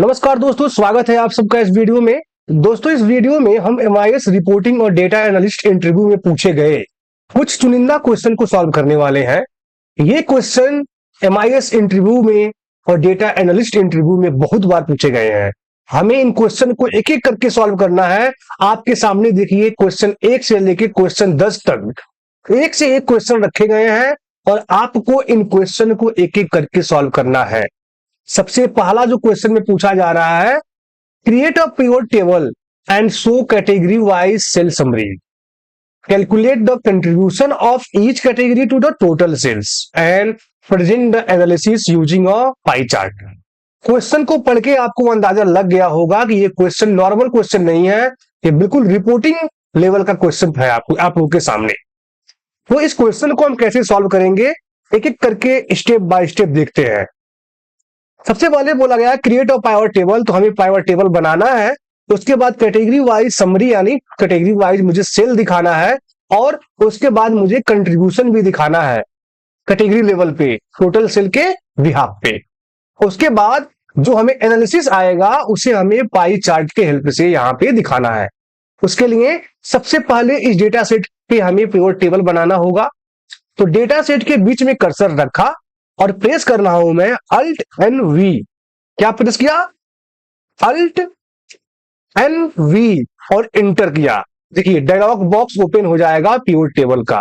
नमस्कार दोस्तों, स्वागत है आप सबका इस वीडियो में। दोस्तों, इस वीडियो में हम एमआईएस रिपोर्टिंग और डेटा एनालिस्ट इंटरव्यू में पूछे गए कुछ चुनिंदा क्वेश्चन को सॉल्व करने वाले हैं। ये क्वेश्चन एमआईएस इंटरव्यू में और डेटा एनालिस्ट इंटरव्यू में बहुत बार पूछे गए हैं। हमें इन क्वेश्चन को एक एक करके सॉल्व करना है। आपके सामने देखिए, क्वेश्चन 1 से लेकर क्वेश्चन 10 तक एक से एक क्वेश्चन रखे गए हैं और आपको इन क्वेश्चन को एक एक करके सॉल्व करना है। सबसे पहला जो क्वेश्चन में पूछा जा रहा है, create a pivot table and show category wise sale summary, calculate the contribution of each category to the total sales and present the analysis using a pie chart. Question को पढ़ के आपको अंदाजा लग गया होगा कि ये क्वेश्चन नॉर्मल क्वेश्चन नहीं है, ये बिल्कुल रिपोर्टिंग लेवल का क्वेश्चन है आप लोगों के सामने। तो इस क्वेश्चन को हम कैसे सॉल्व करेंगे, एक एक करके स्टेप बाय स्टेप देखते हैं। सबसे पहले बोला गया क्रिएट अ पाइवट टेबल, तो हमें पाइवट टेबल बनाना है। उसके बाद कैटेगरी वाइज समरी, यानी कैटेगरी वाइज मुझे सेल दिखाना है और उसके बाद मुझे कंट्रीब्यूशन भी दिखाना है कैटेगरी लेवल पे, टोटल सेल के बिहाफ पे। उसके बाद जो हमें एनालिसिस आएगा उसे हमें पाई चार्ट के हेल्प से यहाँ पे दिखाना है। उसके लिए सबसे पहले इस डेटा सेट पे हमें पिवट टेबल बनाना होगा। तो डेटा सेट के बीच में कर्सर रखा और प्रेस कर रहा हूं मैं अल्ट एन वी। क्या प्रेस किया? अल्ट एन वी और इंटर किया। देखिए डायलॉग बॉक्स ओपन हो जाएगा पिवट टेबल का।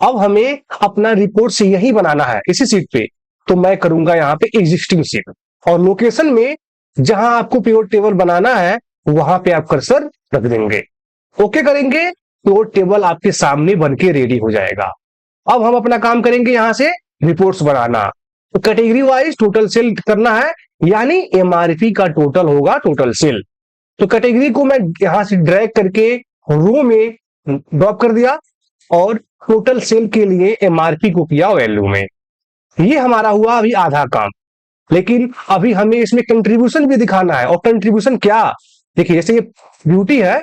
अब हमें अपना रिपोर्ट से यही बनाना है इसी सीट पे, तो मैं करूंगा यहाँ पे एग्जिस्टिंग सीट और लोकेशन में जहां आपको पिवट टेबल बनाना है वहां पे आप कर्सर रख देंगे। ओके करेंगे, पिवट टेबल आपके सामने बनके रेडी हो जाएगा। अब हम अपना काम करेंगे यहां से रिपोर्ट्स बनाना। तो कैटेगरी वाइज टोटल सेल करना है, यानी एमआरपी का टोटल होगा टोटल सेल। तो कैटेगरी को मैं यहां से ड्रैग करके रो में ड्रॉप कर दिया और टोटल सेल के लिए एमआरपी को किया वैल्यू में। ये हमारा हुआ अभी आधा काम, लेकिन अभी हमें इसमें कंट्रीब्यूशन भी दिखाना है। और कंट्रीब्यूशन क्या, देखिए जैसे ये ब्यूटी है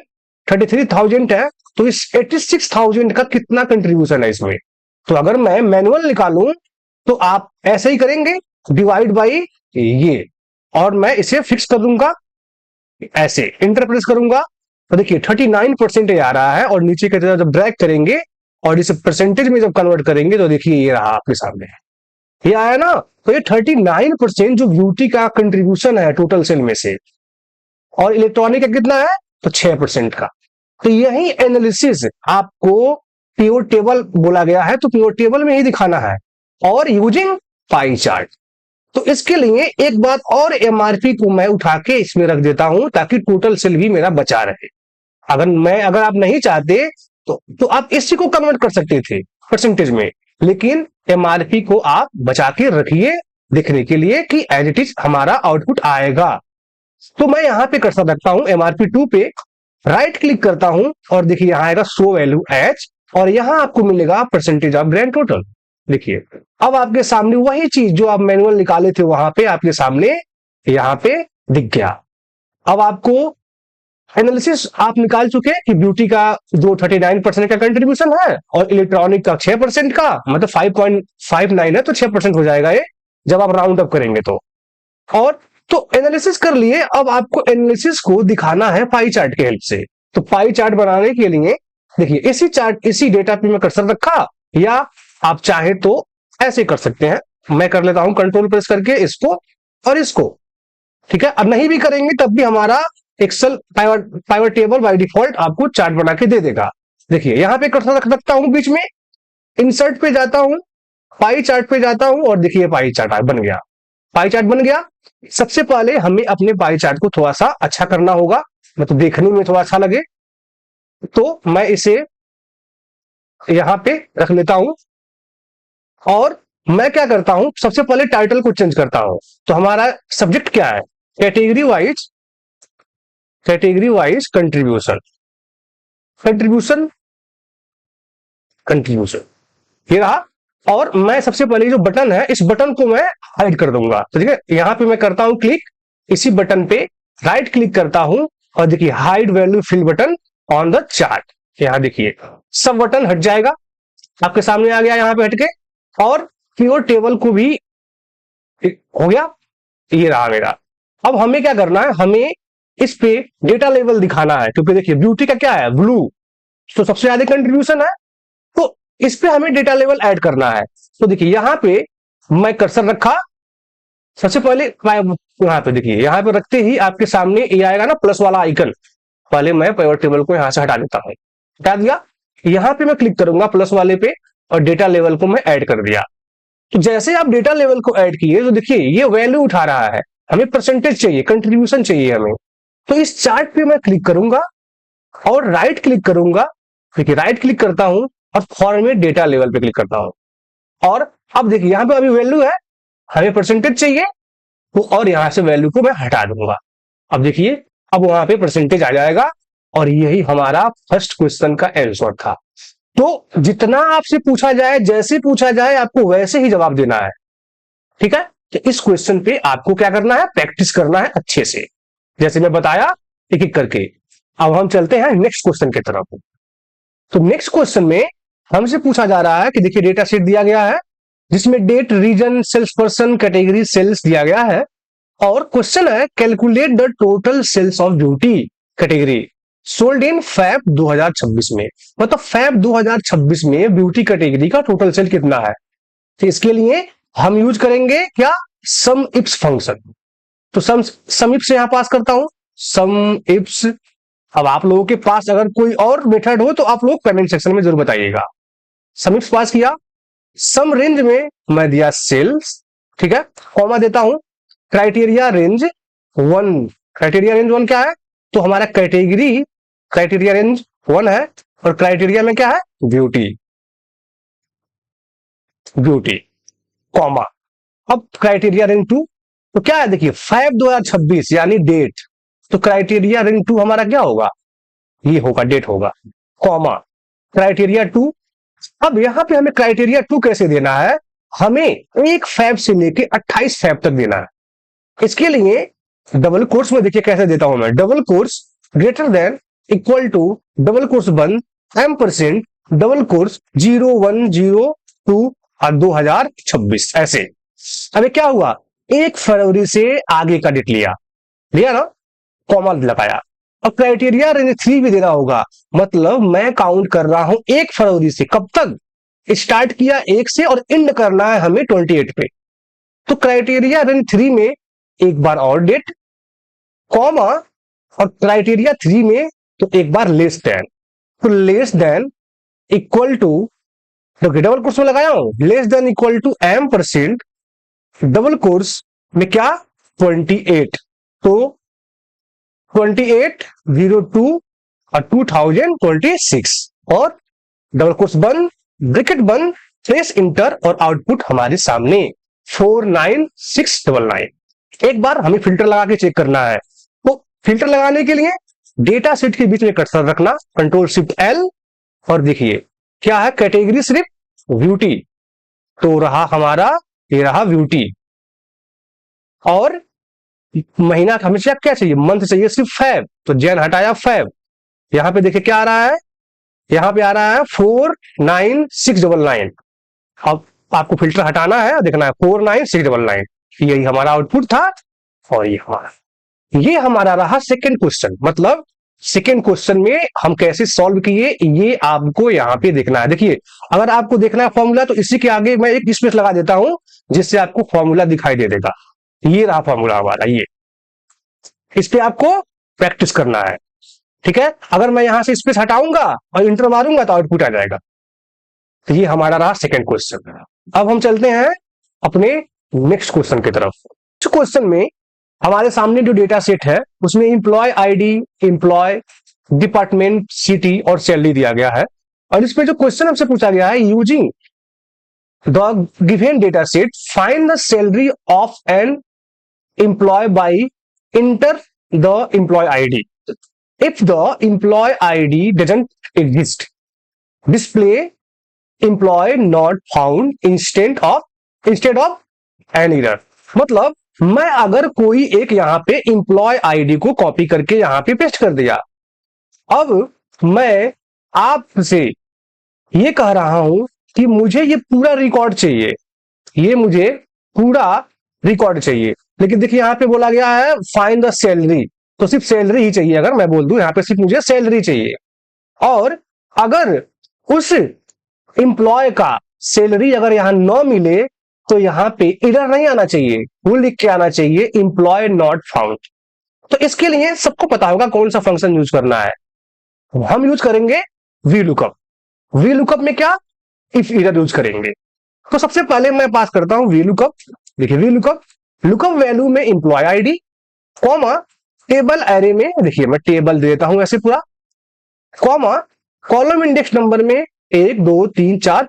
33,000 है, तो इस 86,000 का कितना कंट्रीब्यूशन है इसमें। तो अगर मैं मैनुअल निकालूं तो आप ऐसे ही करेंगे, डिवाइड बाई ये, और मैं इसे फिक्स कर दूंगा, ऐसे इंटर प्रेस करूंगा तो देखिए 39% आ रहा है। और नीचे की तरफ जब ड्रैग करेंगे और इसे परसेंटेज में जब कन्वर्ट करेंगे तो देखिए ये रहा आपके सामने, ये आया ना। तो ये 39% जो ब्यूटी का कंट्रीब्यूशन है टोटल सेल में से, और इलेक्ट्रॉनिक का कितना है तो 6% का। तो यही एनालिसिस आपको पिवट टेबल बोला गया है, तो पिवट टेबल में ही दिखाना है और यूजिंग पाई चार्ट। तो इसके लिए एक बात और, एमआरपी को मैं उठा के इसमें रख देता हूं ताकि टोटल सेल भी मेरा बचा रहे। अगर आप नहीं चाहते तो आप इसी को कन्वर्ट कर सकते थे परसेंटेज में, लेकिन एमआरपी को आप बचा के रखिए देखने के लिए कि एज इट इज हमारा आउटपुट आएगा। तो मैं यहां पे कर्सर रखता हूं एमआरपी 2 पे, राइट क्लिक करता हूं और देखिए यहां आएगा शो वैल्यू एच, और यहां आपको मिलेगा परसेंटेज ऑफ ग्रैंड टोटल। देखिए अब आपके सामने वही चीज जो आप मैनुअल निकाले थे वहां पे आपके सामने यहां पे दिख गया। अब आपको एनालिसिस आप निकाल चुके कि ब्यूटी का जो 39% का कंट्रीब्यूशन है और इलेक्ट्रॉनिक का 6% का, मतलब 5.59 है तो 6% हो जाएगा ये जब आप राउंड अप करेंगे तो। और तो एनालिसिस कर लिए, अब आपको एनालिसिस को दिखाना है पाई चार्ट के हेल्प से। तो पाई चार्ट बनाने के लिए देखिए इसी डेटा पे मैं कर्सर रखा, या आप चाहे तो ऐसे कर सकते हैं। मैं कर लेता हूं कंट्रोल प्रेस करके इसको और इसको, ठीक है। अब नहीं भी करेंगे तब भी हमारा Excel pivot table by default आपको चार्ट बना के दे देगा। देखिए यहां पे कर्सर रख सकता हूं बीच में, इंसर्ट पे जाता हूं, पाई चार्ट पे जाता हूं और देखिए पाई चार्ट बन गया। पाई चार्ट बन गया। सबसे पहले हमें अपने पाई चार्ट को थोड़ा सा अच्छा करना होगा, मतलब देखने में थोड़ा अच्छा लगे। तो मैं इसे यहां पे रख लेता हूं और मैं क्या करता हूं, सबसे पहले टाइटल को चेंज करता हूं। तो हमारा सब्जेक्ट क्या है, कैटेगरी वाइज कंट्रीब्यूशन, कंट्रीब्यूशन ये रहा। और मैं सबसे पहले जो बटन है इस बटन को मैं हाइड कर दूंगा। तो ठीक है, यहां पे मैं करता हूं क्लिक, इसी बटन पे राइट क्लिक करता हूं और देखिए hide value fill button on the chart. यहां देखिए सब बटन हट जाएगा, आपके सामने आ गया यहां पे हटके। और पिवट टेबल को भी हो गया, ये रहा मेरा। अब हमें क्या करना है, हमें इस पे डेटा लेवल दिखाना है, क्योंकि देखिए ब्यूटी का क्या है, ब्लू, तो सबसे ज्यादा कंट्रीब्यूशन है, तो इस पे हमें डेटा लेवल ऐड करना है। तो देखिए यहां पे मैं कर्सर रखा, सबसे पहले यहां पे देखिए, यहां पे रखते ही आपके सामने ये आएगा ना प्लस वाला आइकन, पहले मैं पिवट टेबल को यहां से हटा देता हूं, हटा दिया। यहां पे मैं क्लिक करूंगा प्लस वाले पे और डेटा लेवल को मैं ऐड कर दिया। तो जैसे आप डेटा लेवल को ऐड किए तो देखिए ये वैल्यू उठा रहा है, हमें परसेंटेज चाहिए, कंट्रीब्यूशन चाहिए हमें। तो इस चार्ट पे मैं क्लिक करूंगा और राइट क्लिक करूंगा, देखिए राइट क्लिक करता हूं और फॉर्मेट डेटा लेवल पे क्लिक करता हूं, और अब देखिए यहां पे अभी वैल्यू है, हमें परसेंटेज चाहिए, तो और यहां से वैल्यू को मैं हटा दूंगा। अब देखिए अब वहां पे परसेंटेज आ जाएगा, और यही हमारा फर्स्ट क्वेश्चन का आंसर था। तो जितना आपसे पूछा जाए, जैसे पूछा जाए, आपको वैसे ही जवाब देना है, ठीक है। तो इस क्वेश्चन पे आपको क्या करना है, प्रैक्टिस करना है अच्छे से, जैसे मैं बताया एक एक करके। अब हम चलते हैं नेक्स्ट क्वेश्चन की तरफ। तो नेक्स्ट क्वेश्चन में हमसे पूछा जा रहा है कि देखिए डेटा सेट दिया गया है जिसमें date, region, sales person, category, sales दिया गया है, और क्वेश्चन है calculate the total sales of beauty category sold in Feb 2026 में। मतलब फैब 2026 में ब्यूटी कैटेगरी का टोटल सेल कितना है। तो इसके लिए हम यूज करेंगे क्या, सम इप्स फंक्शन। तो सम इप्स यहां पास करता हूं, सम इप्स। अब आप लोगों के पास अगर कोई और मेथड हो तो आप लोग कमेंट सेक्शन में जरूर बताइएगा। सम इप्स पास किया, सम रेंज में मैं दिया सेल्स, ठीक है, कॉमा देता हूं, क्राइटेरिया रेंज 1। क्राइटेरिया रेंज 1 क्या है, तो हमारा कैटेगरी क्राइटेरिया रेंज 1 है, और क्राइटेरिया में क्या है, ब्यूटी, ब्यूटी, कॉमा। अब क्राइटेरिया रेंज 2, तो क्या है, देखिए फैब 2026 यानी डेट, तो क्राइटेरिया रेंज 2 हमारा क्या होगा, ये होगा, डेट होगा, कॉमा, क्राइटेरिया 2। अब यहां पे हमें क्राइटेरिया 2 कैसे देना है, हमें 1 फैब से लेके 28 फैब तक देना है। इसके लिए डबल कोर्स में देखिए कैसे देता हूं मैं, double quotes greater than equal to double quotes 1 M% double quotes 0102 और 2026 ऐसे। अबे क्या हुआ, 1 फरवरी से आगे का डेट लिया, लिया ना, कॉमा लगाया। अब क्राइटेरिया रेंज 3 भी देना होगा, मतलब मैं काउंट कर रहा हूं 1 फरवरी से, कब तक स्टार्ट किया 1 से और एंड करना है हमें 28 पे। तो क्राइटेरिया रेंज 3 में एक बार और डेट, कॉमा, और क्राइटेरिया 3 में तो एक बार लेस देन, तो less than equal to, double quotes में लगाया हूं, less than equal to M% double quotes में क्या 28, तो 2802 और 2026, और डबल कोर्स बंद, ब्रैकेट बंद, प्रेस इंटर, और आउटपुट हमारे सामने 49699। एक बार हमें फिल्टर लगा के चेक करना है, तो फिल्टर लगाने के लिए डेटा सेट के बीच में कर्सर रखना, कंट्रोल शिफ्ट L, और देखिए क्या है, कैटेगरी सिर्फ ब्यूटी, तो रहा हमारा, ये रहा ब्यूटी, और महीना हमेशा क्या चाहिए, मंथ चाहिए सिर्फ फैब, तो जैन हटाया फैब। यहां पे देखिए क्या आ रहा है, यहां पे आ रहा है 49699। अब आपको फिल्टर हटाना है, देखना है 49699, यही हमारा आउटपुट था, और ये हमारा रहा सेकंड क्वेश्चन। मतलब सेकंड क्वेश्चन में हम कैसे सॉल्व किए ये आपको यहां पे देखना है। देखिए अगर आपको देखना है फॉर्मूला, तो इसी के आगे मैं एक स्पेस लगा देता हूं जिससे आपको फॉर्मूला दिखाई दे देगा। ये रहा फॉर्मूला हमारा, ये इस पे आपको प्रैक्टिस करना है, ठीक है। अगर मैं यहां से स्पेस हटाऊंगा और इंटर मारूंगा तो आउटपुट आ जाएगा। तो ये हमारा रहा सेकंड क्वेश्चन। अब हम चलते हैं अपने नेक्स्ट क्वेश्चन की तरफ। इस क्वेश्चन में हमारे सामने जो डेटा सेट है उसमें employee ID, employee, department, city और सैलरी दिया गया है, और इसमें जो क्वेश्चन हमसे पूछा गया है, using the given data set find the salary of an employee by enter the employee ID. If the employee ID doesn't exist, display employee not found instead of an error. मतलब मैं अगर कोई एक यहां पे एम्प्लॉय आईडी को copy करके यहां पे पेस्ट कर दिया, अब मैं आपसे ये कह रहा हूं कि मुझे ये पूरा रिकॉर्ड चाहिए, ये मुझे पूरा रिकॉर्ड चाहिए, लेकिन देखिए यहाँ पे बोला गया है फाइंड द सैलरी, तो सिर्फ सैलरी ही चाहिए। अगर मैं बोल दूं यहाँ पे सिर्फ मुझे सैलरी चाहिए, और अगर उस एम्प्लॉय का सैलरी अगर यहाँ न मिले तो यहाँ पे एरर नहीं आना चाहिए, वो लिख के आना चाहिए एम्प्लॉय नॉट फाउंड। तो इसके लिए सबको पता होगा कौन सा फंक्शन यूज करना है। हम यूज करेंगे वी लुकअप। वी लुकअप में क्या, इफ एरर यूज करेंगे। तो सबसे पहले मैं पास करता हूं वी लुकअप। देखिए वी लुकअप, लुकअप वैल्यू में employee ID, comma table array में, देखिए मैं टेबल देता हूं ऐसे पूरा, कॉमा कॉलम इंडेक्स नंबर में 1 2 3 4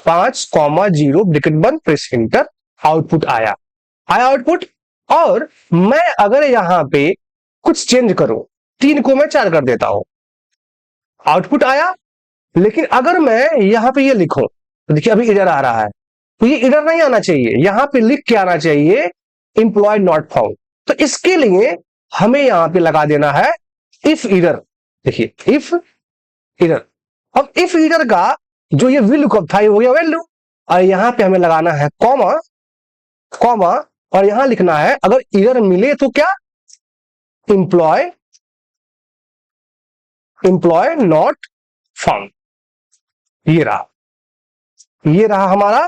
5 कॉमा 0 ब्रैकेट बंद, प्रेस एंटर, आउटपुट आया आउटपुट। और मैं अगर यहां पे कुछ चेंज करूं, 3 को मैं 4 कर देता हूं, आउटपुट आया। लेकिन अगर मैं यहां पे ये लिखूं तो देखिए अभी एरर आ रहा है, तो ये एरर नहीं आना चाहिए, यहां पे लिख के आना चाहिए एम्प्लॉय नॉट फाउंड। तो इसके लिए हमें यहां पे लगा देना है इफ एरर। देखिए इफ एरर, अब इफ एरर का जो ये वी लुकअप था ये हो गया वैल्यू, और यहां पे हमें लगाना है कॉमा, कॉमा, और यहां लिखना है अगर एरर मिले तो क्या, एम्प्लॉय नॉट फाउंड। ये रहा हमारा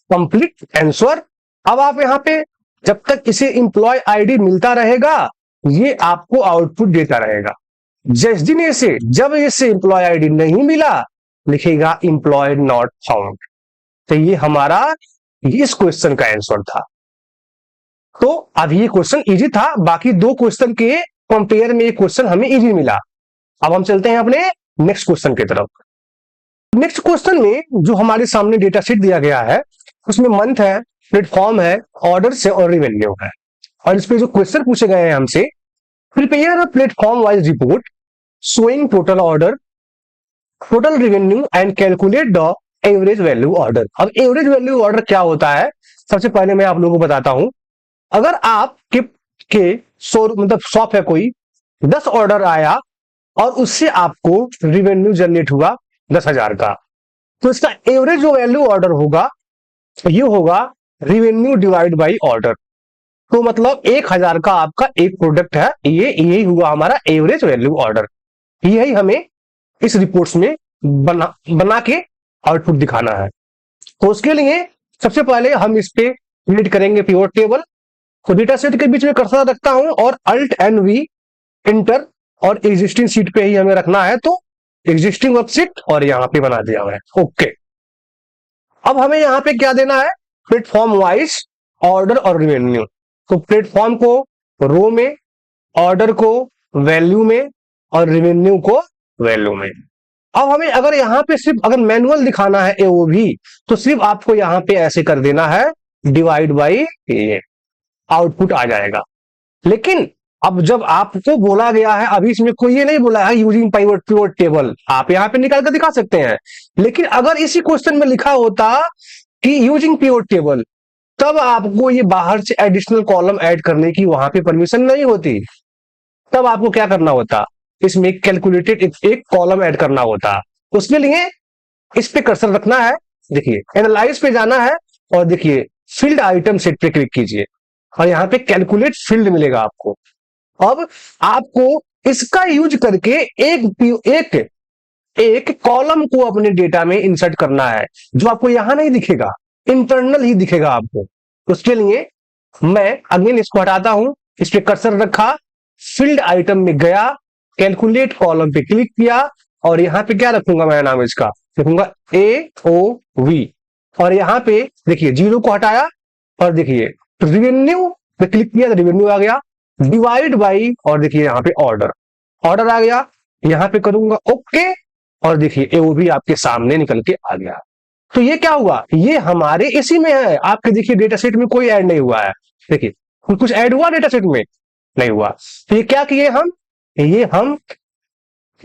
कंप्लीट आंसर। अब आप यहां पे जब तक इसे एम्प्लॉय आईडी मिलता रहेगा ये आपको आउटपुट देता रहेगा। जिस दिन इसे, जब इसे एम्प्लॉय आईडी नहीं मिला लिखेगा एम्प्लॉय नॉट फाउंड। तो ये हमारा इस क्वेश्चन का आंसर था। तो अब ये क्वेश्चन इजी था, बाकी 2 क्वेश्चन के कंपेयर में ये क्वेश्चन हमें इजी मिला। अब हम चलते हैं अपने नेक्स्ट क्वेश्चन की तरफ। नेक्स्ट क्वेश्चन में जो हमारे सामने डेटा शीट दिया गया है उसमें मंथ है, प्लेटफॉर्म है, ऑर्डर है और रिवेन्यू है। और इस पे जो क्वेश्चन पूछे गए हैं हमसे, prepare a platform wise report showing total order, total revenue and calculate the average value order. अब एवरेज वैल्यू ऑर्डर क्या होता है, सबसे पहले मैं आप लोगों को बताता हूं। अगर आप के मतलब शॉप है कोई, 10 ऑर्डर आया और उससे आपको रिवेन्यू जनरेट हुआ 10,000 का, तो इसका एवरेज जो वैल्यू ऑर्डर होगा ये होगा रिवेन्यू डिवाइड बाई ऑर्डर। तो मतलब 1,000 का आपका एक प्रोडक्ट है, ये यही हुआ हमारा एवरेज वैल्यू ऑर्डर। यही हमें इस रिपोर्ट्स में बना के आउटपुट दिखाना है। तो उसके लिए सबसे पहले हम इस पे क्रिएट करेंगे पिवट टेबल। तो डेटा सेट के बीच में कर्सर रखता हूं और अल्ट एंड वी इंटर, और एग्जिस्टिंग सीट पे ही हमें रखना है, तो एग्जिस्टिंग वर्कशीट और यहां पे बना दिया है। ओके, अब हमें यहां पे क्या देना है, प्लेटफॉर्म वाइज ऑर्डर और रिवेन्यू। तो प्लेटफॉर्म को रो में, ऑर्डर को वैल्यू में और रिवेन्यू को वैल्यू में। अब हमें अगर यहां पे सिर्फ अगर मैनुअल दिखाना है एओवी, तो सिर्फ आपको यहां पे ऐसे कर देना है डिवाइड बाई ए, आउटपुट आ जाएगा। लेकिन अब जब आपको बोला गया है, अभी इसमें कोई ये नहीं बोला है यूजिंग पिवट टेबल, आप यहां पे निकाल कर दिखा सकते हैं। लेकिन अगर इसी क्वेश्चन में लिखा होता कि यूजिंग पिवट टेबल, तब आपको ये बाहर से एडिशनल कॉलम ऐड करने की वहां पे परमिशन नहीं होती। तब आपको क्या करना होता, इसमें कैलकुलेटेड एक कॉलम ऐड करना होता। उसके लिए इस पे कर्सर रखना है, देखिए एनालाइज पे जाना है और देखिए फील्ड आइटम सेट पे क्लिक कीजिए और यहाँ पे कैलकुलेट फील्ड मिलेगा आपको। अब आपको इसका यूज करके एक कॉलम को अपने डेटा में इंसर्ट करना है, जो आपको यहां नहीं दिखेगा, इंटरनल ही दिखेगा आपको। उसके लिए मैं अगेन इसको हटाता हूं, इस पे कर्सर रखा, फील्ड आइटम में गया, कैलकुलेट कॉलम पे क्लिक किया और यहां पे क्या रखूंगा, मैं नाम इसका लिखूंगा AOV, और यहां पे देखिए 0 को हटाया और देखिए रिवेन्यू पे क्लिक किया तो रिवेन्यू आ गया, डिवाइड बाई, और देखिए यहां पे ऑर्डर आ गया, यहां पे करूंगा ओके, और देखिए एओवी आपके सामने निकल के आ गया। तो ये क्या हुआ, ये हमारे इसी में है, आपके देखिए डेटा सेट में कोई ऐड नहीं हुआ है। देखिए कुछ ऐड हुआ डेटा सेट में नहीं हुआ। तो ये क्या किए हम, ये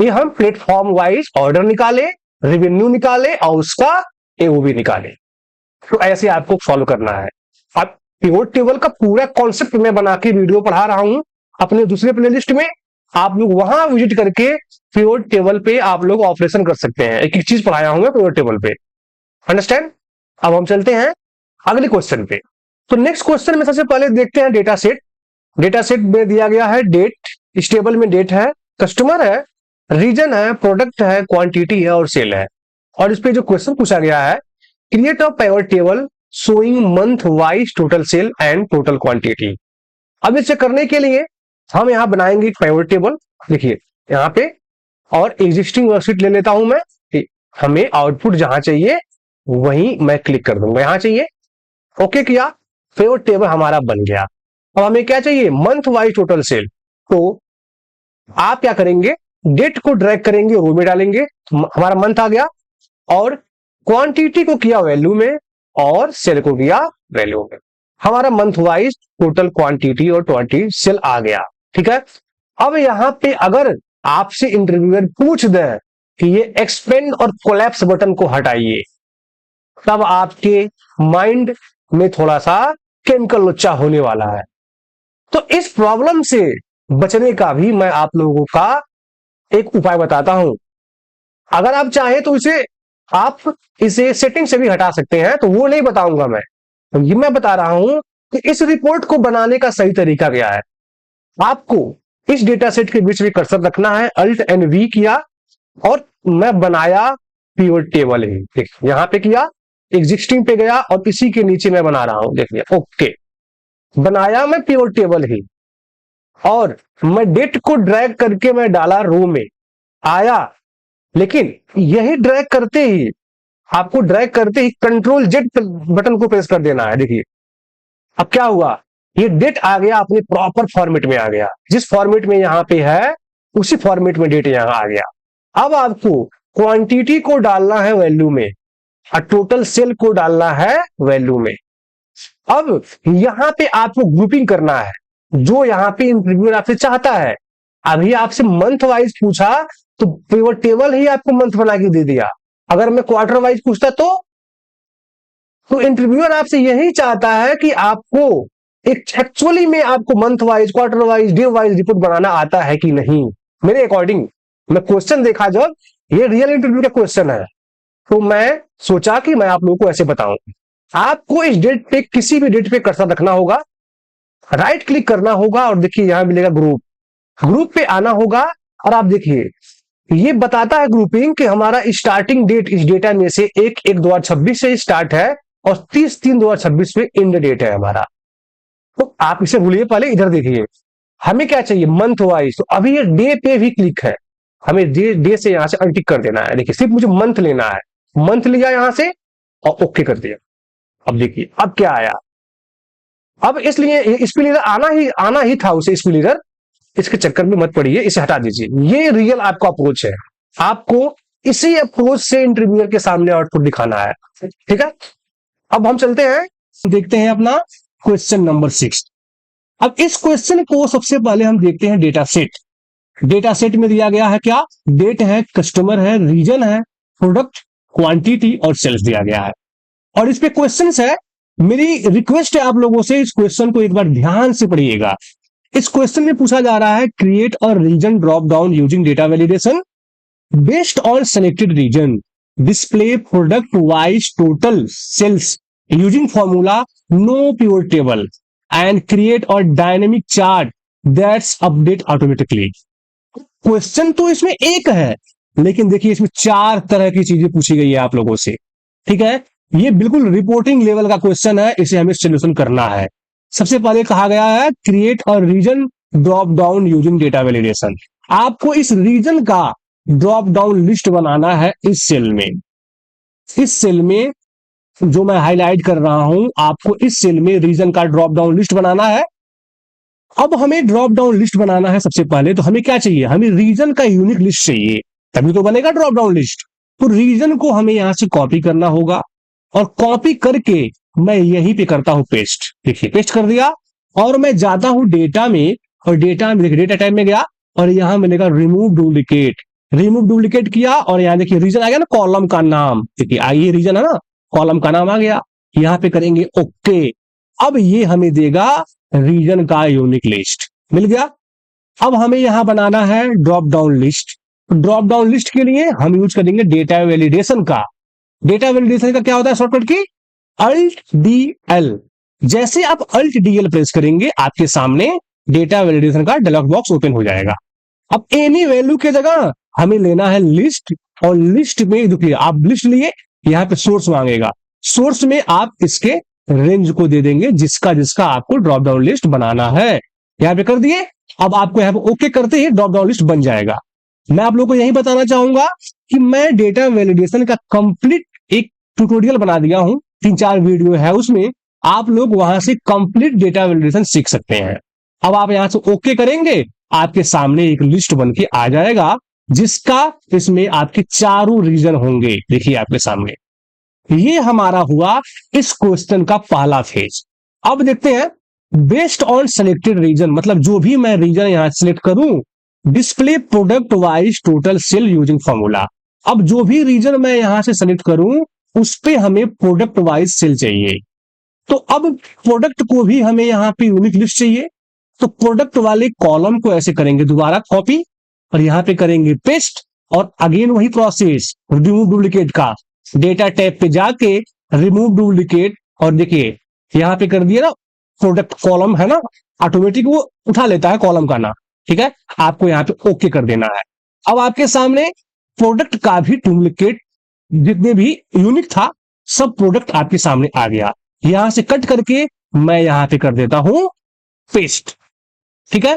हम प्लेटफॉर्म वाइज ऑर्डर निकाले, रेवेन्यू निकाले और उसका एओवी निकाले। तो ऐसे आपको सॉल्व करना है। अब पिवट टेबल का पूरा कॉन्सेप्ट मैं बना के वीडियो पढ़ा रहा हूं अपने दूसरे प्लेलिस्ट में, आप लोग वहां विजिट करके पिवट टेबल पे आप लोग ऑपरेशन कर सकते हैं। एक एक चीज पढ़ाया हूं मैं पिवट टेबल पे, अंडरस्टैंड। अब हम चलते हैं अगले क्वेश्चन पे। तो नेक्स्ट क्वेश्चन में सबसे पहले देखते हैं डेटा सेट। डेटा सेट में दिया गया है डेट, इस टेबल में डेट है, कस्टमर है, रीजन है, प्रोडक्ट है, क्वांटिटी है और सेल है। और इस पे जो क्वेश्चन पूछा गया है, create a pivot table showing month wise total sale and total quantity. अब इसे करने के लिए हम यहां बनाएंगे एक पिवट टेबल। देखिए यहां पे, और एग्जिस्टिंग वर्कशीट ले लेता हूं मैं, हमें आउटपुट जहां चाहिए वहीं मैं क्लिक कर दूंगा, यहां चाहिए, ओके किया, पिवट टेबल हमारा बन गया। अब हमें क्या चाहिए, मंथ वाइज टोटल सेल। तो आप क्या करेंगे, डेट को ड्रैग करेंगे, रो में डालेंगे, तो हमारा मंथ आ गया, और क्वांटिटी को किया वैल्यू में और सेल को किया वैल्यू में, हमारा मंथ वाइज टोटल क्वांटिटी और 20 सेल आ गया। ठीक है। अब यहां पे अगर आपसे इंटरव्यूअर पूछ दे कि ये एक्सपेंड और कोलैप्स बटन को हटाइए, तब आपके माइंड में थोड़ा सा केमिकल लोचा होने वाला है। तो इस प्रॉब्लम से बचने का भी मैं आप लोगों का एक उपाय बताता हूं। अगर आप चाहे तो आप इसे सेटिंग से भी हटा सकते हैं, तो वो नहीं बताऊंगा मैं। तो ये मैं बता रहा हूं कि इस रिपोर्ट को बनाने का सही तरीका क्या है। आपको इस डेटा सेट के बीच में कर्सर रखना है, अल्ट एंड वी किया और मैं बनाया पिवट टेबल ही। देखिए यहां पे किया, एग्जिस्टिंग पे गया और इसी के नीचे मैं बना रहा हूं। देखिए ओके, बनाया मैं पिवट टेबल ही, और मैं डेट को ड्रैग करके मैं डाला रो में, आया, लेकिन यही ड्रैग करते ही, आपको ड्रैग करते ही कंट्रोल जेड बटन को प्रेस कर देना है। देखिए अब क्या हुआ, ये डेट आ गया, अपने प्रॉपर फॉर्मेट में आ गया, जिस फॉर्मेट में यहां पे है उसी फॉर्मेट में डेट यहां आ गया। अब आपको क्वांटिटी को डालना है वैल्यू में और टोटल सेल को डालना है वैल्यू में। अब यहां पे आपको ग्रुपिंग करना है, जो यहां पे इंटरव्यूअर आपसे चाहता है। अभी आपसे मंथ वाइज पूछा तो पिवट टेबल ही आपको मंथ बना के दे दिया। अगर मैं क्वार्टर वाइज पूछता तो इंटरव्यूअर आपसे यही चाहता है कि आपको एक्चुअली में आपको month wise, quarter wise, day wise report बनाना आता है कि नहीं। मेरे अकॉर्डिंग मैं क्वेश्चन देखा, जब ये रियल इंटरव्यू का क्वेश्चन है, तो मैं सोचा कि मैं आप लोगों को ऐसे बताऊं। आपको इस डेट पे, किसी भी डेट पे कर्सर रखना होगा, राइट क्लिक करना होगा और देखिए यहां मिलेगा ग्रुप, ग्रुप पे आना होगा। और आप देखिए ये बताता है ग्रुपिंग कि हमारा स्टार्टिंग डेट इस डेटा में से 1/1/2026 से स्टार्ट है और 30/3/2026 में एंड डेट है हमारा। तो आप इसे भूलिए, पहले इधर देखिए हमें क्या चाहिए, मंथ वाइज। तो अभी ये डे पे भी क्लिक है, हमें डे से यहां से अनटिक कर देना है। देखिए सिर्फ मुझे मंथ लेना है, मंथ लिया यहां से और ओके कर दिया। अब देखिए अब क्या आया, अब इसलिए स्पिलिटर आना ही था उसे, स्पिलिटर, इसके चक्कर में मत पड़िए, इसे हटा दीजिए। ये रियल आपका अप्रोच है, आपको इसी अप्रोच से इंटरव्यूअर के सामने आउटपुट दिखाना है। ठीक है। अब हम चलते हैं, देखते हैं अपना क्वेश्चन नंबर 6। अब इस क्वेश्चन को सबसे पहले हम देखते हैं डेटा सेट। डेटा सेट में दिया गया है क्या, डेट है, कस्टमर है, रीजन है, प्रोडक्ट, क्वांटिटी और सेल्स दिया गया है। और इस पे क्वेश्चन है, मेरी रिक्वेस्ट है आप लोगों से, इस क्वेश्चन को एक बार ध्यान से पढ़िएगा। इस क्वेश्चन में पूछा जा रहा है, क्रिएट और region drop down using data validation based on selected region, display product wise total sales using formula no pivot table and create और dynamic chart that's update automatically. Question तो इसमें एक है, लेकिन देखिए इसमें 4 तरह की चीजें पूछी गई है आप लोगों से। ठीक है, ये बिल्कुल रिपोर्टिंग लेवल का क्वेश्चन है, इसे हमें सोल्यूशन करना है। सबसे पहले कहा गया है, क्रिएट और region drop down using data validation. आपको इस रीजन का ड्रॉप डाउन लिस्ट बनाना है इस सेल में। इस सेल में जो मैं हाईलाइट कर रहा हूं, आपको इस सेल में रीजन का ड्रॉप डाउन लिस्ट बनाना है। अब हमें ड्रॉप डाउन लिस्ट बनाना है, सबसे पहले तो हमें क्या चाहिए, हमें रीजन का यूनिक लिस्ट चाहिए, तभी तो बनेगा ड्रॉप डाउन लिस्ट। तो रीजन को हमें यहां से कॉपी करना होगा, और कॉपी करके मैं यहीं पे करता हूं पेस्ट। देखिए पेस्ट कर दिया, और मैं जाता हूं डेटा में, और डेटा में देखिए डेटा टाइप में गया, और यहां मिलेगा रिमूव डुप्लीकेट। रिमूव डुप्लीकेट किया, और यहां देखिए रीजन आ गया ना, कॉलम का नाम, देखिए आइए रीजन है ना, कॉलम का नाम आ गया, यहां पे करेंगे ओके। अब ये हमें देगा रीजन का यूनिक लिस्ट, मिल गया। अब हमें यहां बनाना है drop down list. Drop down list के लिए हम यूज करेंगे डेटा वैलिडेशन का। डेटा वैलिडेशन का क्या होता है शॉर्टकट की, अल्ट डी एल। जैसे आप अल्ट DL प्रेस करेंगे आपके सामने डेटा वैलिडेशन का डायलॉग बॉक्स ओपन हो जाएगा। अब एनी वैल्यू की जगह हमें लेना है लिस्ट, और लिस्ट में देखिए आप लिस्ट लिए, यहाँ पे सोर्स मांगेगा, सोर्स में आप इसके रेंज को दे देंगे जिसका जिसका आपको ड्रॉप डाउन लिस्ट बनाना है। यहाँ पे कर दिए। अब आपको यहाँ पे ओके करते ही ड्रॉप डाउन लिस्ट बन जाएगा। मैं आप लोगों को यही बताना चाहूंगा कि मैं डेटा वैलिडेशन का कंप्लीट एक ट्यूटोरियल बना दिया हूं, 3-4 वीडियो है उसमें, आप लोग वहां से कंप्लीट डेटा वैलिडेशन सीख सकते हैं। अब आप यहां से ओके करेंगे, आपके सामने एक लिस्ट बन के आ जाएगा जिसका इसमें आपके चारों रीजन होंगे। देखिए आपके सामने ये हमारा हुआ इस क्वेश्चन का पहला फेज। अब देखते हैं बेस्ड ऑन सेलेक्टेड रीजन, मतलब जो भी मैं रीजन यहां सेलेक्ट करूं, display product wise total sale using formula. अब जो भी रीजन मैं यहां से सेलेक्ट करूं उस पे हमें प्रोडक्ट वाइज सेल चाहिए। तो अब प्रोडक्ट को भी हमें यहां पे यूनिक लिस्ट चाहिए, तो प्रोडक्ट वाले कॉलम को ऐसे करेंगे दोबारा कॉपी और यहां पे करेंगे पेस्ट, और अगेन वही प्रोसेस रिमूव डुप्लीकेट का, डेटा टैब पे जाके रिमूव डुप्लीकेट, और देखिए यहां पे कर दिया ना, प्रोडक्ट कॉलम है ना, ऑटोमेटिक वो उठा लेता है कॉलम का नाम। ठीक है, आपको यहां पे ओके कर देना है। अब आपके सामने प्रोडक्ट का भी डुप्लीकेट जितने भी यूनिक था सब प्रोडक्ट आपके सामने आ गया। यहां से कट करके मैं यहां पे कर देता हूं पेस्ट। ठीक है,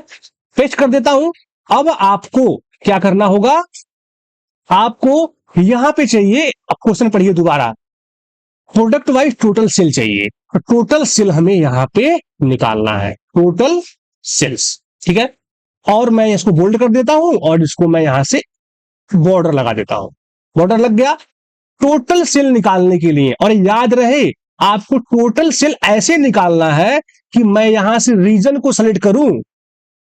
पेस्ट कर देता हूं। अब आपको क्या करना होगा, आपको यहां पे चाहिए, अब क्वेश्चन पढ़िए दोबारा, प्रोडक्ट वाइज टोटल सेल चाहिए, टोटल सेल हमें यहां पे निकालना है, टोटल सेल्स। ठीक है, और मैं इसको बोल्ड कर देता हूं और इसको मैं यहां से बॉर्डर लगा देता हूं। बॉर्डर लग गया टोटल सेल निकालने के लिए। और याद रहे आपको टोटल सेल ऐसे निकालना है कि मैं यहां से रीजन को सेलेक्ट करूं,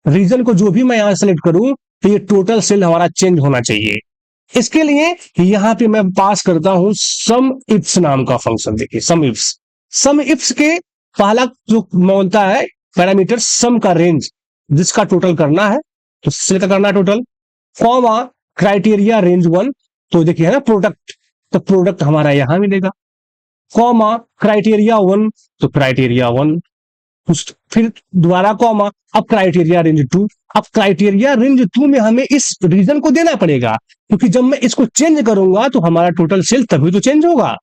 रीजन को जो भी मैं यहां सेलेक्ट करूं तो ये टोटल सेल हमारा चेंज होना चाहिए। इसके लिए यहां पे मैं पास करता हूं सम इफ्स नाम का फंक्शन। देखिए सम इफ्स, सम इफ्स के पहला जो बोलता है पैरामीटर सम का रेंज जिसका टोटल करना है, तो सिलेक्ट करना टोटल, कॉमा क्राइटेरिया रेंज 1, तो देखिए है ना प्रोडक्ट, तो प्रोडक्ट हमारा यहां मिलेगा, कॉमा क्राइटेरिया 1, तो क्राइटेरिया 1, फिर दोबारा कॉमा, अब क्राइटेरिया रेंज 2। अब क्राइटेरिया रेंज 2 में हमें इस रीजन को देना पड़ेगा, क्योंकि जब मैं इसको चेंज करूंगा तो हमारा टोटल सेल तभी तो चेंज होगा।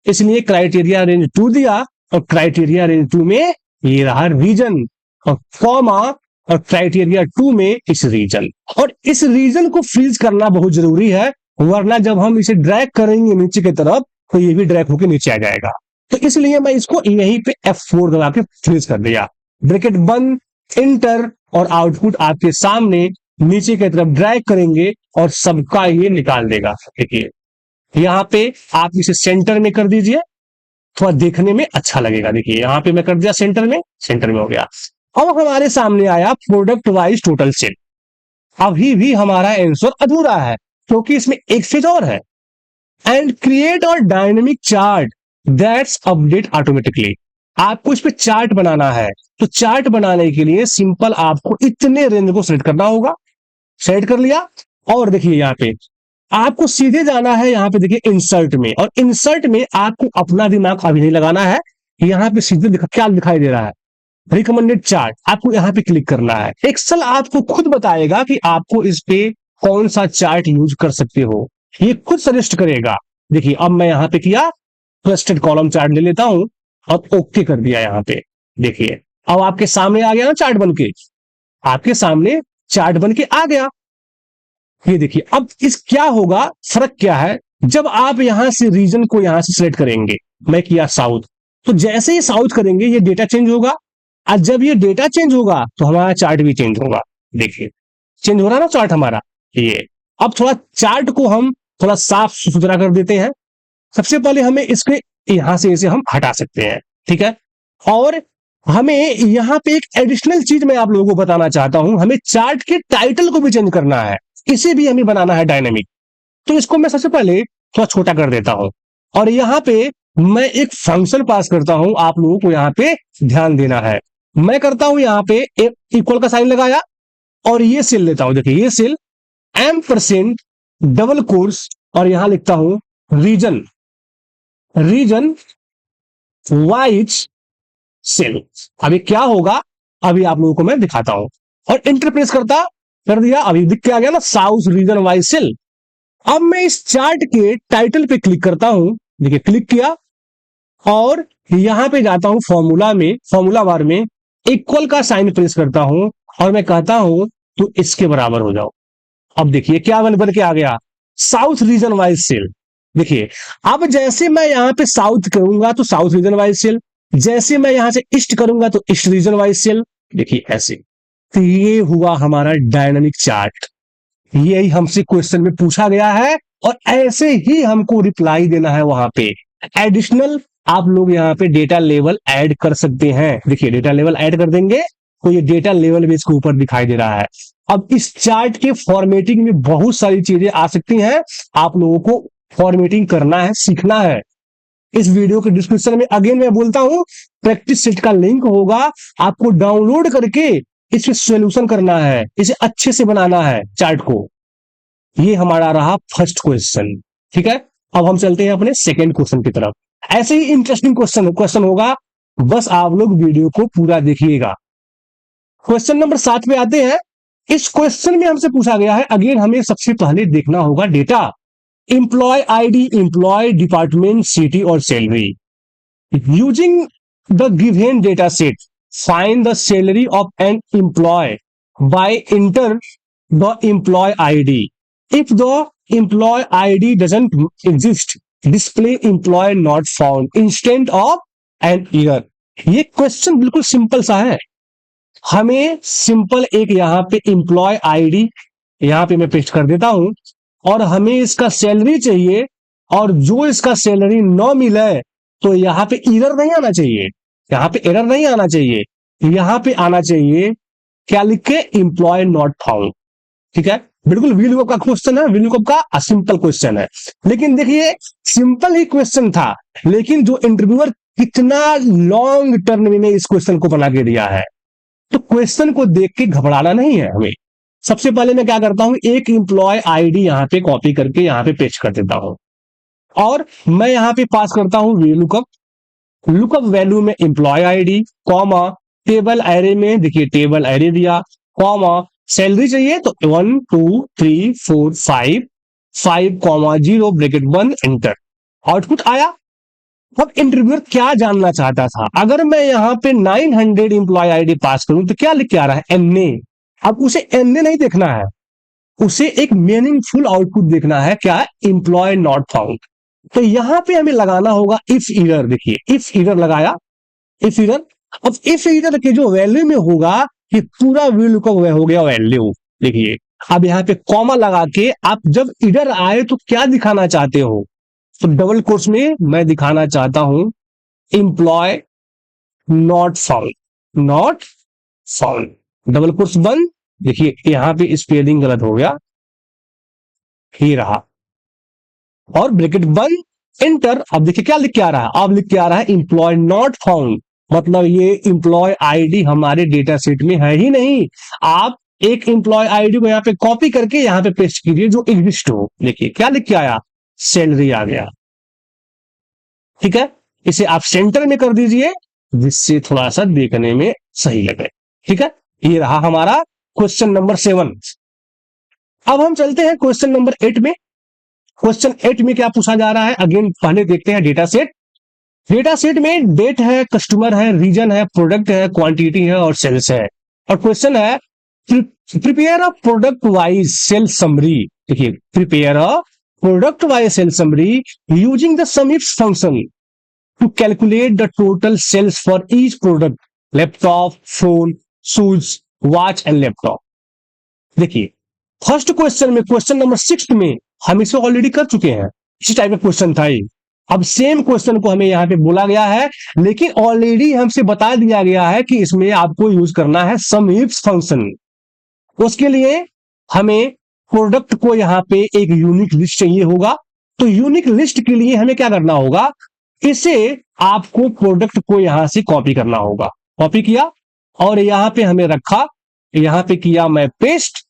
इसलिए क्राइटेरिया रेंज 2 दिया, और क्राइटेरिया रेंज 2 में ये रहा रीजन, और कॉमा, और क्राइटेरिया 2 में इस रीजन। और इस रीजन को फ्रीज करना बहुत जरूरी है, वरना जब हम इसे ड्रैग करेंगे नीचे की तरफ तो ये भी ड्रैग होकर नीचे आ जाएगा। तो इसलिए मैं इसको यहीं पे F4 दबा के फ्रीज कर दिया, ब्रैकेट बंद, इंटर, और आउटपुट आपके सामने नीचे की तरफ ड्रैग करेंगे और सबका ये निकाल देगा। देखिए यहां पे आप इसे सेंटर में कर दीजिए, थोड़ा देखने में अच्छा लगेगा। देखिए यहां पे मैं कर दिया सेंटर में, सेंटर में हो गया। अब हमारे सामने आया प्रोडक्ट वाइज टोटल सेल। अभी भी हमारा आंसर अधूरा है क्योंकि इसमें एक फेज और है, एंड क्रिएट और dynamic chart that's update automatically. आपको इस पे चार्ट बनाना है, तो चार्ट बनाने के लिए सिंपल आपको इतने रेंज को सेलेक्ट करना होगा। सेलेक्ट कर लिया, और देखिए यहाँ पे आपको सीधे जाना है, यहाँ पे देखिए इंसर्ट में, और इंसर्ट में आपको अपना दिमाग अभी नहीं लगाना है। यहाँ पे सीधे क्या दिखाई दे रहा है, रिकमेंडेड चार्ट, आपको यहाँ पे क्लिक करना है। एक्सेल आपको खुद बताएगा कि आपको इस पे कौन सा चार्ट यूज कर सकते हो, ये खुद सजेस्ट करेगा। देखिए अब मैं यहाँ पे किया ट्रस्टेड कॉलम चार्ट ले लेता हूं और ओके कर दिया। यहाँ पे देखिए अब आपके सामने आ गया ना चार्ट बनके, आपके सामने चार्ट बनके आ गया। ये देखिए अब इस क्या होगा, फर्क क्या है, जब आप यहां से रीजन को यहां से सिलेक्ट करेंगे, मैं किया साउथ, तो जैसे ही साउथ करेंगे ये डेटा चेंज होगा, और जब ये डेटा चेंज होगा तो हमारा चार्ट भी चेंज होगा। देखिए चेंज हो रहा है ना चार्ट हमारा। ये अब थोड़ा चार्ट को हम थोड़ा साफ सुथरा कर देते हैं। सबसे पहले हमें इसके यहां से इसे हम हटा सकते हैं, ठीक है। और हमें यहां पे एक एडिशनल चीज मैं आप लोगों को बताना चाहता हूं, हमें चार्ट के टाइटल को भी चेंज करना है, इसे भी हमें बनाना है डायनेमिक। तो इसको मैं सबसे पहले थोड़ा छोटा कर देता हूं, और यहां पे मैं एक फंक्शन पास करता हूं, आप लोगों को यहां पे ध्यान देना है। मैं करता हूं यहां पे एक इक्वल का साइन लगाया, और ये सेल लेता हूं, देखिए ये सेल M% डबल कोर्स, और यहां लिखता हूं रीजन, रीजन वाइज सेल। अभी क्या होगा अभी आप लोगों को मैं दिखाता हूं। और इंटर प्रेस कर दिया, अभी दिख के आ गया ना साउथ रीजन वाइज सेल। अब मैं इस चार्ट के टाइटल पे क्लिक करता हूं, देखिए क्लिक किया और यहां पे जाता हूं फॉर्मूला में, फॉर्मूला बार में इक्वल का साइन प्रेस करता हूं और मैं कहता हूं तो इसके बराबर हो जाओ। अब देखिए क्या बन के आ गया, साउथ रीजन वाइज सेल। देखिए अब जैसे मैं यहां पे साउथ करूंगा तो साउथ रीजन वाइज सेल, जैसे मैं यहां से ईस्ट करूंगा तो ईस्ट रीजन वाइज सेल। देखिए ऐसे। तो ये हुआ हमारा डायनामिक चार्ट। यही हमसे क्वेश्चन में पूछा गया है और ऐसे ही हमको रिप्लाई देना है वहां पे। एडिशनल आप लोग यहाँ पे डेटा लेवल ऐड कर सकते हैं। देखिए डेटा लेवल ऐड कर देंगे तो ये डेटा लेवल भी इसके ऊपर दिखाई दे रहा है। अब इस चार्ट के फॉर्मेटिंग में बहुत सारी चीजें आ सकती हैं, आप लोगों को फॉर्मेटिंग करना है, सीखना है। इस वीडियो के डिस्क्रिप्शन में अगेन मैं बोलता हूं प्रैक्टिस सेट का लिंक होगा, आपको डाउनलोड करके इसे सॉल्यूशन करना है, इसे अच्छे से बनाना है चार्ट को। ये हमारा रहा फर्स्ट क्वेश्चन। ठीक है, अब हम चलते हैं अपने सेकेंड क्वेश्चन की तरफ। ऐसे ही इंटरेस्टिंग क्वेश्चन होगा, बस आप लोग वीडियो को पूरा देखिएगा। क्वेश्चन नंबर 7 पे आते हैं। इस क्वेश्चन में हमसे पूछा गया है, अगेन हमें सबसे पहले देखना होगा data, employee ID, employee, department, city और salary. Using the given data set, find the salary of an employee by enter the employee ID. If the employee ID doesn't exist, display employee not found instead of an error. ये question बिल्कुल simple सा है। हमें simple एक यहां पे employ ID यहां पे मैं पेस्ट कर देता हूं और हमें इसका सैलरी चाहिए, और जो इसका सैलरी न मिले तो यहां पे एरर नहीं आना चाहिए, यहां पे एरर नहीं आना चाहिए, यहां पे आना चाहिए क्या लिख के, एम्प्लॉय नॉट फाउंड। ठीक है, बिल्कुल वीलुकअप का क्वेश्चन है, वीलुकअप का सिंपल क्वेश्चन है। लेकिन देखिए सिंपल ही क्वेश्चन था, लेकिन जो इंटरव्यूअर कितना लॉन्ग टर्म में इस क्वेश्चन को बना के दिया है, तो क्वेश्चन को देख के घबराना नहीं है हमें। सबसे पहले मैं क्या करता हूं, एक एम्प्लॉय आईडी यहां पे कॉपी करके यहां पे पेस्ट कर देता हूं और मैं यहां पे पास करता हूं वीलुकअप। लुकअप वैल्यू में employee ID, comma, table array में देखिए टेबल एरे दिया, कॉमा, सैलरी चाहिए तो 1 2 3 4 5 5 कॉमा 0 ब्रैकेट बंद, एंटर। आउटपुट आया। अब इंटरव्यूअर क्या जानना चाहता था, अगर मैं यहां पे 900 एम्प्लॉय आईडी पास करूं तो क्या लिख के आ रहा है, एनए। अब उसे एनए नहीं देखना है, उसे एक मीनिंगफुल आउटपुट देखना है, क्या, एम्प्लॉय नॉट फाउंड। तो यहां पे हमें लगाना होगा इफ एरर। देखिए इफ एरर लगाया, इफ एरर। अब इफ एरर के जो वैल्यू में होगा ये पूरा वीलुकअप हो गया वैल्यू। देखिए अब यहां पे कॉमा लगा के आप जब एरर आए तो क्या दिखाना चाहते हो, तो डबल कोट्स में मैं दिखाना चाहता हूं employee not found, not found, double quotes बंद। देखिए यहां पे स्पेलिंग गलत हो गया, ही रहा, और ब्रैकेट बंद, एंटर। अब देखिए क्या लिख के आ रहा है, अब लिख के आ रहा है एम्प्लॉय नॉट फाउंड, मतलब ये एम्प्लॉय आईडी हमारे डेटा सेट में है ही नहीं। आप एक एम्प्लॉय आईडी को यहाँ पे कॉपी करके यहाँ पे पेस्ट कीजिए जो एग्जिस्ट हो। देखिए क्या लिख के आया, सैलरी आ गया। ठीक है, इसे आप सेंटर में कर दीजिए जिससे थोड़ा सा देखने में सही लगे। ठीक है, ये रहा हमारा क्वेश्चन नंबर 7। अब हम चलते हैं क्वेश्चन नंबर 8 में। क्वेश्चन 8 में क्या पूछा जा रहा है, अगेन पहले देखते हैं डेटा सेट। डेटा सेट में डेट है, कस्टमर है, रीजन है, प्रोडक्ट है, क्वांटिटी है और सेल्स है। और क्वेश्चन है prepare a product wise sale summary. देखिए prepare a product wise sale summary using the sum if function to calculate the total sales for each product, laptop, phone, shoes, watch and laptop. देखिए first question में, question number 6 में हम इसे already कर चुके हैं, इसी टाइप का क्वेश्चन था ये। अब सेम क्वेश्चन को हमें यहां पे बोला गया है, लेकिन ऑलरेडी हमसे बता दिया गया है कि इसमें आपको यूज करना है सम इफ फंक्शन। उसके लिए हमें प्रोडक्ट को यहां पे एक यूनिक लिस्ट चाहिए होगा, तो यूनिक लिस्ट के लिए हमें क्या करना होगा, इसे आपको प्रोडक्ट को यहां से कॉपी करना होगा। कॉपी किया और यहां पे हमें रखा, यहां पे किया मैं पेस्ट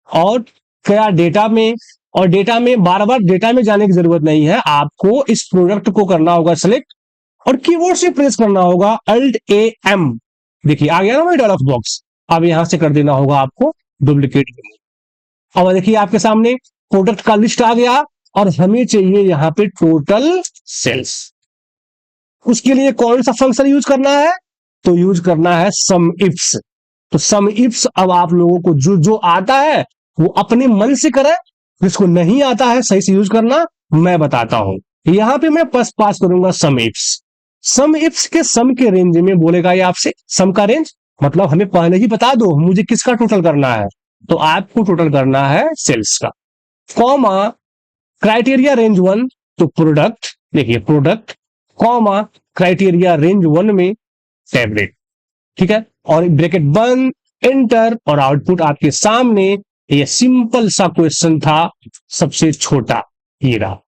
और क्या डेटा में, और डेटा में बार बार डेटा में जाने की जरूरत नहीं है, आपको इस प्रोडक्ट को करना होगा सेलेक्ट और कीबोर्ड से प्रेस करना होगा Alt A M। देखिए आ गया ना डायलॉग बॉक्स। अब यहां से कर देना होगा आपको डुप्लीकेट। अब देखिए आपके सामने प्रोडक्ट का लिस्ट आ गया और हमें चाहिए यहां पे टोटल सेल्स। उसके लिए कौन सा फंक्शन यूज करना है? तो यूज करना है सम इफ्स। तो सम इफ्स अब आप लोगों को जो जो आता है वो अपने मन से करें, जिसको नहीं आता है सही से यूज करना मैं बताता हूं। यहां पे मैं पास करूंगा सम इफ्स। सम इफ्स के सम के रेंज में बोलेगा ये आपसे सम का रेंज, मतलब हमें पहले ही बता दो मुझे किसका टोटल करना है। तो आपको टोटल करना है सेल्स का। कॉमा क्राइटेरिया रेंज 1, तो प्रोडक्ट, देखिए प्रोडक्ट कॉमा क्राइटेरिया रेंज 1 में टैबलेट, ठीक है। और ब्रैकेट बंद, एंटर, और आउटपुट आपके सामने। ये सिंपल सा क्वेश्चन था, सबसे छोटा ये रहा।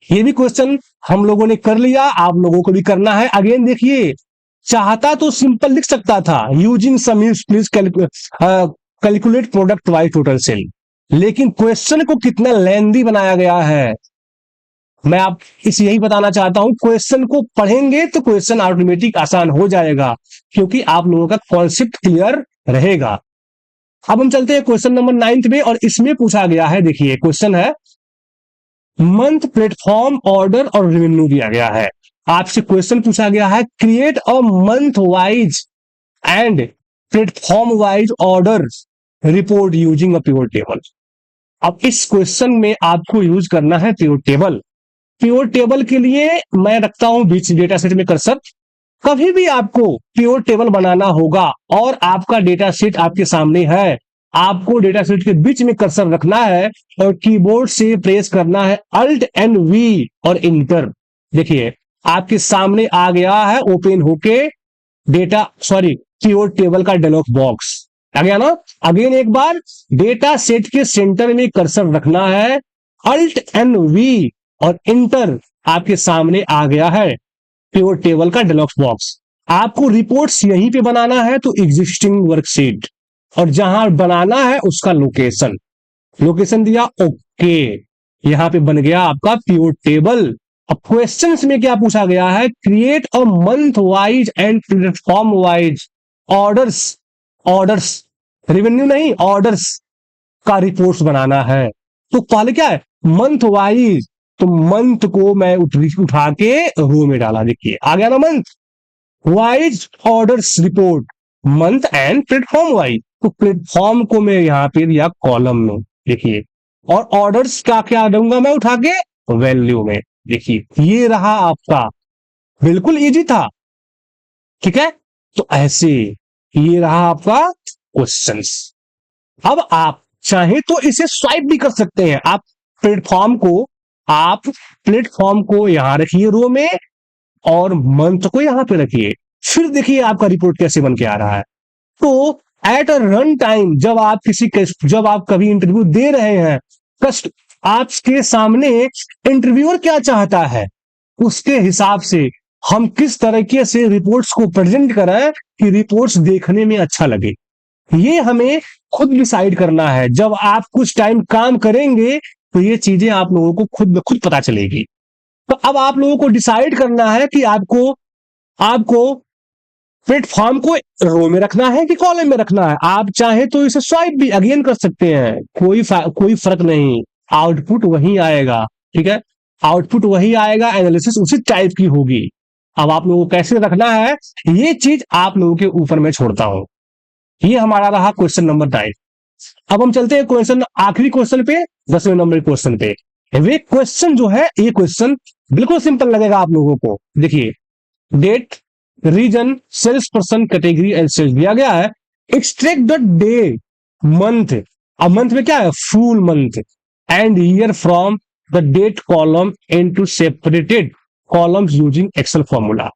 ये भी क्वेश्चन हम लोगों ने कर लिया, आप लोगों को भी करना है। अगेन देखिए, चाहता तो सिंपल लिख सकता था, using some ifs please calculate product wise total sale, लेकिन क्वेश्चन को कितना लेंदी बनाया गया है। मैं आप इस यही बताना चाहता हूं, क्वेश्चन को पढ़ेंगे तो क्वेश्चन ऑटोमेटिक आसान हो जाएगा, क्योंकि आप लोगों का कॉन्सेप्ट क्लियर रहेगा। अब हम चलते हैं क्वेश्चन नंबर 9 में, और इसमें पूछा गया है, देखिए क्वेश्चन है मंथ, प्लेटफॉर्म, ऑर्डर और रेवेन्यू दिया गया है। आपसे क्वेश्चन पूछा गया है create a month wise and platform wise order report using a pivot table. अब इस क्वेश्चन में आपको यूज करना है पिवट टेबल। पिवट टेबल के लिए मैं रखता हूं बीच डेटा सेट में कर्सर। कभी भी आपको पिवट टेबल बनाना होगा और आपका डेटा सेट आपके सामने है, आपको डेटा सेट के बीच में कर्सर रखना है और कीबोर्ड से प्रेस करना है Alt एंड V और इंटर। देखिए आपके सामने आ गया है ओपन होके पिवट टेबल का डायलॉग बॉक्स आ गया ना। अगेन एक बार डेटा सेट के सेंटर में कर्सर रखना है, Alt एंड V और इंटर, आपके सामने आ गया है पिवट टेबल का डायलॉग बॉक्स। आपको रिपोर्ट्स यहीं पे बनाना है, तो एग्जिस्टिंग वर्कशीट, और जहां बनाना है उसका लोकेशन दिया, ओके, यहां पे बन गया आपका पिवट टेबल। अब क्वेश्चंस में क्या पूछा गया है, create a month wise and platform wise orders revenue नहीं, ऑर्डर्स का रिपोर्ट्स बनाना है। तो पहले क्या है मंथ वाइज, तो मंथ को मैं उठा के रो में डाला, देखिए आ गया ना month wise orders report, month and platform wise, तो प्लेटफॉर्म को मैं यहां पे दिया कॉलम में, देखिए, और ऑर्डर्स का क्या दूंगा मैं उठा के वैल्यू में। देखिए ये रहा आपका, बिल्कुल इजी था, ठीक है। तो ऐसे ये रहा आपका क्वेश्चंस। अब आप चाहे तो इसे स्वाइप भी कर सकते हैं। आप प्लेटफॉर्म को यहां रखिए रो में और मंथ को यहां पे रखिए, फिर देखिए आपका रिपोर्ट कैसे बन के आ रहा है। तो एट अ रन टाइम, जब आप कभी इंटरव्यू दे रहे हैं, आपके सामने इंटरव्यूअर क्या चाहता है, उसके हिसाब से हम किस तरीके से रिपोर्ट्स को प्रेजेंट करें कि रिपोर्ट्स देखने में अच्छा लगे, ये हमें खुद डिसाइड करना है। जब आप कुछ टाइम काम करेंगे तो ये चीजें आप लोगों को खुद ब खुद पता चलेगी। तो अब आप लोगों को डिसाइड करना है कि आपको प्लेटफॉर्म को रो में रखना है कि कॉलम में रखना है। आप चाहे तो इसे स्वाइप भी अगेन कर सकते हैं, कोई फर्क नहीं, आउटपुट वही आएगा, ठीक है, आउटपुट वही आएगा, एनालिसिस उसी टाइप की होगी। अब आप लोगों को कैसे रखना है ये चीज आप लोगों के ऊपर मैं छोड़ता हूं। ये हमारा रहा क्वेश्चन नंबर 9। अब हम चलते हैं आखिरी क्वेश्चन पे, 10वें नंबर क्वेश्चन पे। वे क्वेश्चन जो है, ये क्वेश्चन बिल्कुल सिंपल लगेगा आप लोगों को। देखिए date, region, sales person, category and sales दिया गया है। एक्सट्रैक्ट द डे, मंथ, अब मंथ में क्या है full month, and year from the date column into separated columns using Excel formula.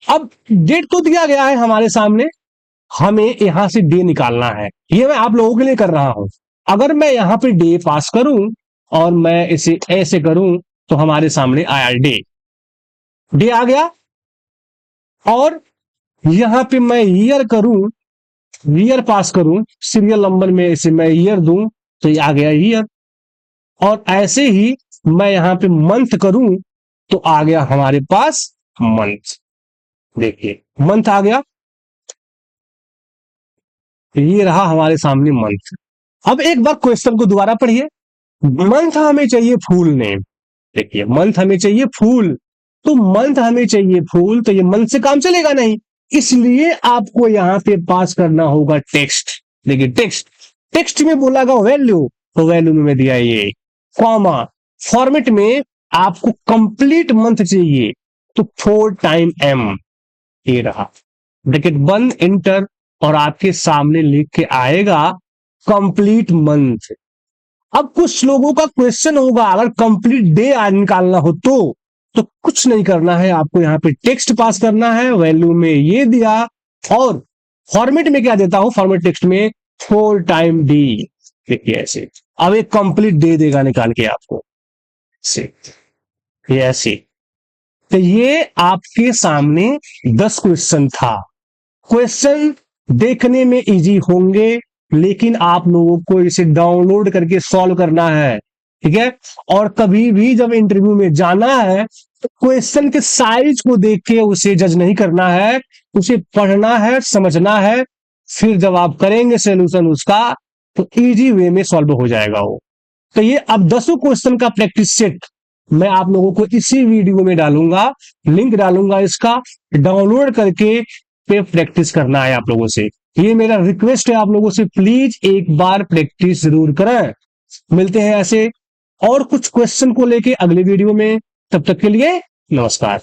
अब डेट तो दिया गया है हमारे सामने, हमें यहां से डे निकालना है, ये मैं आप लोगों के लिए कर रहा हूं। अगर मैं यहां पे डे पास करूं और मैं इसे ऐसे करूं तो हमारे सामने आया डे आ गया, और यहां पे मैं ईयर पास करूं, सीरियल नंबर में इसे मैं ईयर दूं तो ये आ गया ईयर, और ऐसे ही मैं यहां पे मंथ करूं तो आ गया हमारे पास मंथ। देखिए मंथ आ गया, ये रहा हमारे सामने मंथ। अब एक बार क्वेश्चन को दोबारा पढ़िए। मंथ हमें चाहिए फुल नेम, देखिए मंथ हमें चाहिए फुल, तो मंथ हमें चाहिए फुल, तो ये मंथ से काम चलेगा नहीं, इसलिए आपको यहां पे पास करना होगा टेक्स्ट। देखिए टेक्स्ट, टेक्स्ट में बोला गया वैल्यू, तो वैल्यू में दिया ये कॉमा, फॉर्मेट में आपको कंप्लीट मंथ चाहिए, तो 4 टाइम एम, ये रहा ब्रैकेट बंद इंटर, और आपके सामने लिख के आएगा कंप्लीट मंथ। अब कुछ लोगों का क्वेश्चन होगा अगर कंप्लीट डे निकालना हो तो कुछ नहीं करना है, आपको यहां पे टेक्स्ट पास करना है, वैल्यू में ये दिया, और फॉर्मेट में क्या देता हूं, फॉर्मेट टेक्स्ट में 4 टाइम डी, देखिए ऐसे। अब एक कंप्लीट डे देगा निकाल के आपको से, ये ऐसे। तो ये आपके सामने 10 क्वेश्चन था। क्वेश्चन देखने में इजी होंगे, लेकिन आप लोगों को इसे डाउनलोड करके सॉल्व करना है, ठीक है। और कभी भी जब इंटरव्यू में जाना है तो क्वेश्चन के साइज को देख के उसे जज नहीं करना है, उसे पढ़ना है, समझना है, फिर जब आप करेंगे सॉल्यूशन उसका तो इजी वे में सॉल्व हो जाएगा वो। तो ये अब 10 क्वेश्चन का प्रैक्टिस सेट मैं आप लोगों को इसी वीडियो में डालूंगा, लिंक डालूंगा इसका, डाउनलोड करके पे प्रैक्टिस करना है आप लोगों से। ये मेरा रिक्वेस्ट है आप लोगों से, प्लीज एक बार प्रैक्टिस जरूर करें। मिलते हैं ऐसे और कुछ क्वेश्चन को लेके अगले वीडियो में, तब तक के लिए नमस्कार।